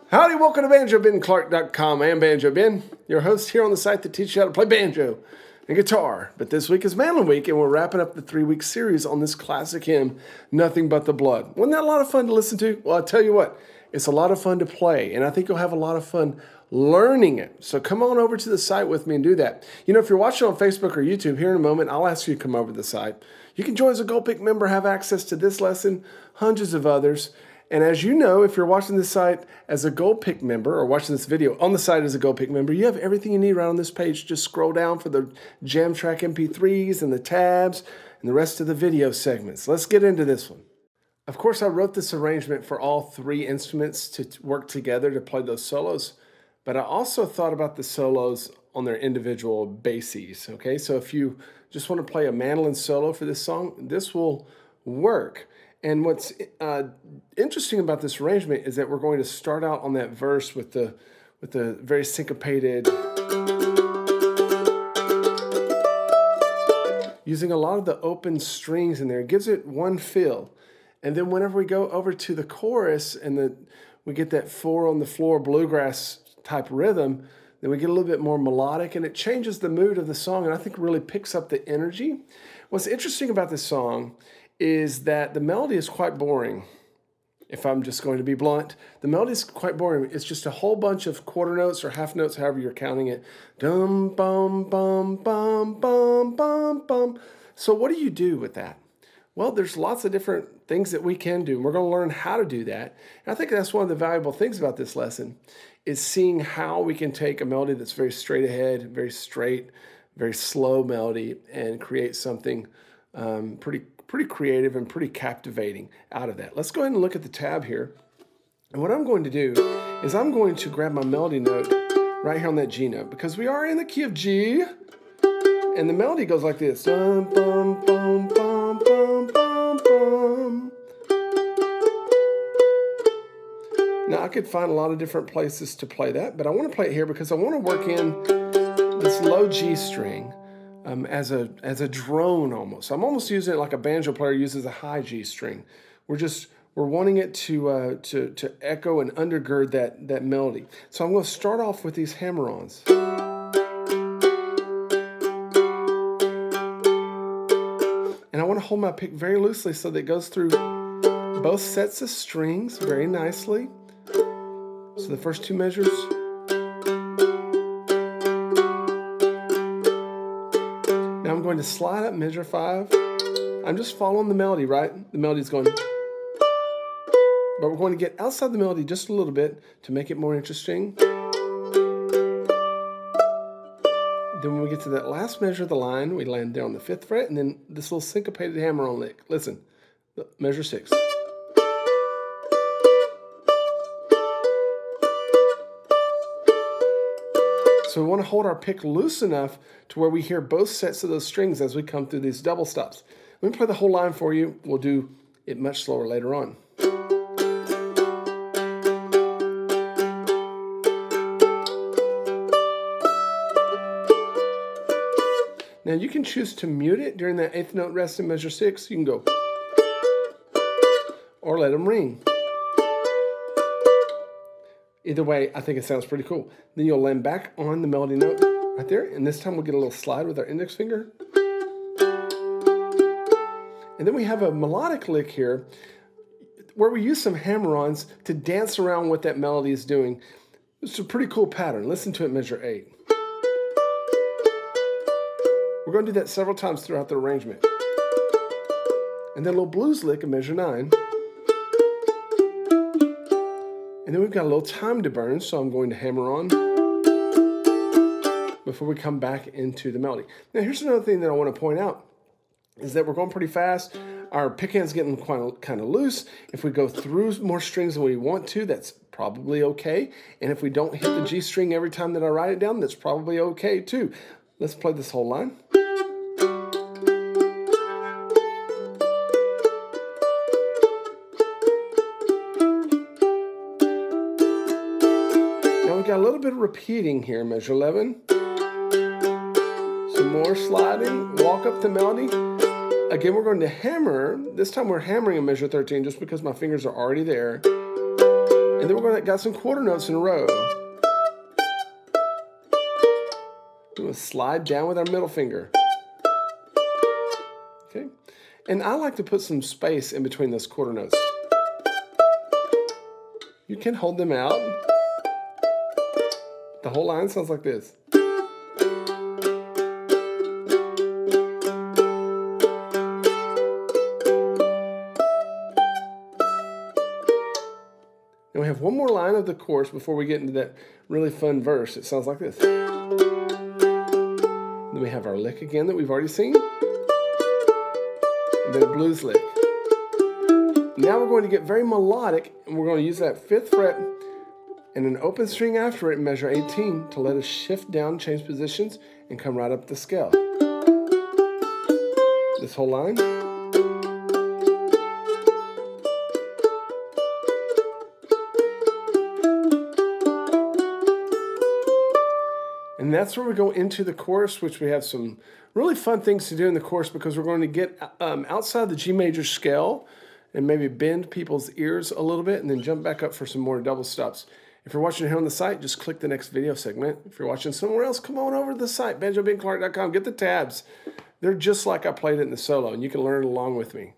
Howdy, welcome to BanjoBenClark.com. I am Banjo Ben, your host here on the site that teaches you how to play banjo and guitar. But this week is Mandolin Week, and we're wrapping up the 3-week series on this classic hymn, Nothing But the Blood. Wasn't that a lot of fun to listen to? Well, I'll tell you what, it's a lot of fun to play, and I think you'll have a lot of fun learning it. So come on over to the site with me and do that. You know, if you're watching on Facebook or YouTube, here in a moment, I'll ask you to come over to the site. You can join as a Gold Pick member, have access to this lesson, hundreds of others. And as you know, if you're watching this site as a Gold Pick member or watching this video on the site as a Gold Pick member, you have everything you need right on this page. Just scroll down for the JamTrack MP3s and the tabs and the rest of the video segments. Let's get into this one. Of course, I wrote this arrangement for all 3 instruments to work together to play those solos, but I also thought about the solos on their individual bases, okay? So if you just want to play a mandolin solo for this song, this will work. And what's interesting about this arrangement is that we're going to start out on that verse with the very syncopated, using a lot of the open strings in there. It gives it one feel. And then whenever we go over to the chorus and we get that 4 on the floor bluegrass type rhythm, then we get a little bit more melodic, and it changes the mood of the song, and I think really picks up the energy. What's interesting about this song is that the melody is quite boring. If I'm just going to be blunt, the melody is quite boring. It's just a whole bunch of quarter notes or half notes, however you're counting it. Dum, bum, bum, bum, bum, bum, bum. So what do you do with that? Well, there's lots of different things that we can do. We're going to learn how to do that. And I think that's one of the valuable things about this lesson is seeing how we can take a melody that's very straight ahead, very straight, very slow melody and create something pretty creative and pretty captivating out of that. Let's go ahead and look at the tab here. And what I'm going to do is I'm going to grab my melody note right here on that G note, because we are in the key of G, and the melody goes like this. Dum, bum, bum, bum, bum, bum, bum. Now, I could find a lot of different places to play that, but I want to play it here because I want to work in this low G string as a drone almost. I'm almost using it like a banjo player uses a high G string. We're wanting it to echo and undergird that melody. So I'm going to start off with these hammer-ons. And I want to hold my pick very loosely so that it goes through both sets of strings very nicely. So the first 2 measures. Now I'm going to slide up measure 5. I'm just following the melody, right? The melody's going, but we're going to get outside the melody just a little bit to make it more interesting. Then when we get to that last measure of the line, we land there on the 5th fret, and then this little syncopated hammer-on lick. Listen, measure 6. So we want to hold our pick loose enough to where we hear both sets of those strings as we come through these double stops. Let me play the whole line for you. We'll do it much slower later on. Now you can choose to mute it during that 8th note rest in measure 6. You can go, or let them ring. Either way, I think it sounds pretty cool. Then you'll land back on the melody note right there, and this time we'll get a little slide with our index finger. And then we have a melodic lick here where we use some hammer-ons to dance around what that melody is doing. It's a pretty cool pattern. Listen to it, measure 8. We're going to do that several times throughout the arrangement. And then a little blues lick in measure 9. And then we've got a little time to burn, so I'm going to hammer on before we come back into the melody. Now here's another thing that I want to point out, is that we're going pretty fast. Our pick hand's getting kind of loose. If we go through more strings than we want to, that's probably okay. And if we don't hit the G string every time that I write it down, that's probably okay too. Let's play this whole line. Now we've got a little bit of repeating here, measure 11. Some more sliding, walk up the melody. Again, we're going to hammer. This time we're hammering a measure 13 just because my fingers are already there. And then we're going to got some quarter notes in a row. We're going to slide down with our middle finger. Okay. And I like to put some space in between those quarter notes. You can hold them out. The whole line sounds like this. And we have one more line of the chorus before we get into that really fun verse. It sounds like this. Then we have our lick again that we've already seen. And then a blues lick. Now we're going to get very melodic, and we're going to use that 5th fret and an open string after it in measure 18 to let us shift down, change positions, and come right up the scale. This whole line. And that's where we go into the chorus, which we have some really fun things to do in the chorus because we're going to get outside the G major scale and maybe bend people's ears a little bit and then jump back up for some more double stops. If you're watching here on the site, just click the next video segment. If you're watching somewhere else, come on over to the site, banjobenclark.com. Get the tabs. They're just like I played it in the solo, and you can learn along with me.